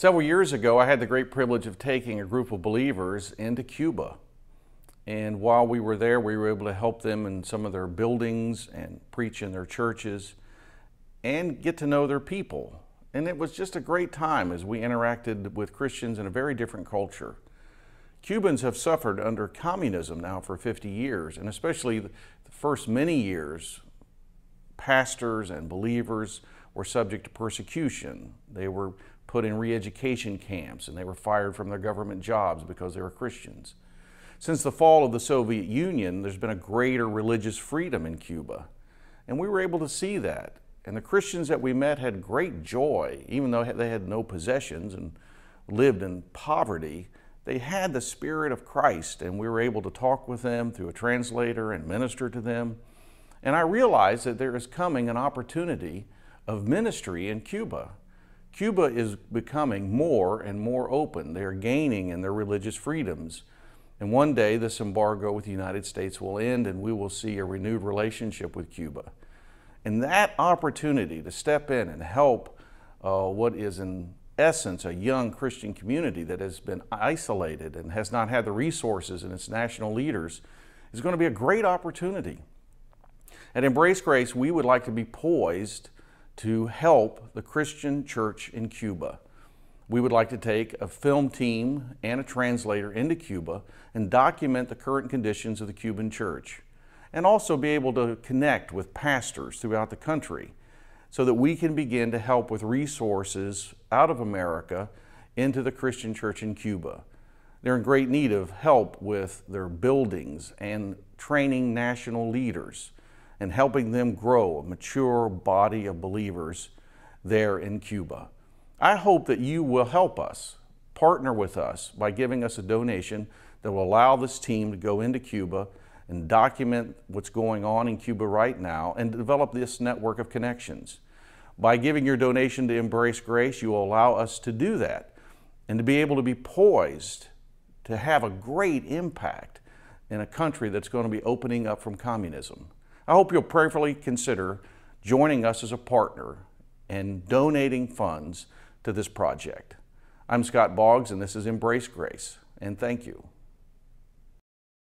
Several years ago, I had the great privilege of taking a group of believers into Cuba. And while we were there, we were able to help them in some of their buildings and preach in their churches and get to know their people. And it was just a great time as we interacted with Christians in a very different culture. Cubans have suffered under communism now for 50 years, and especially the first many years, pastors and believers were subject to persecution. They were put in re-education camps, and they were fired from their government jobs because they were Christians. Since the fall of the Soviet Union, there's been a greater religious freedom in Cuba, and we were able to see that. And the Christians that we met had great joy, even though they had no possessions and lived in poverty. They had the Spirit of Christ, and we were able to talk with them through a translator and minister to them. And I realized that there is coming an opportunity of ministry in Cuba. Cuba is becoming more and more open. They are gaining in their religious freedoms. And one day this embargo with the United States will end, and we will see a renewed relationship with Cuba. And that opportunity to step in and help what is in essence a young Christian community that has been isolated and has not had the resources in its national leaders is going to be a great opportunity. At Embrace Grace, we would like to be poised to help the Christian church in Cuba. We would like to take a film team and a translator into Cuba and document the current conditions of the Cuban church, and also be able to connect with pastors throughout the country so that we can begin to help with resources out of America into the Christian church in Cuba. They're in great need of help with their buildings and training national leaders and helping them grow a mature body of believers there in Cuba. I hope that you will help us, partner with us by giving us a donation that will allow this team to go into Cuba and document what's going on in Cuba right now and develop this network of connections. By giving your donation to Embrace Grace, you will allow us to do that and to be able to be poised to have a great impact in a country that's going to be opening up from communism. I hope you'll prayerfully consider joining us as a partner and donating funds to this project. I'm Scott Boggs, and this is Embrace Grace, and thank you.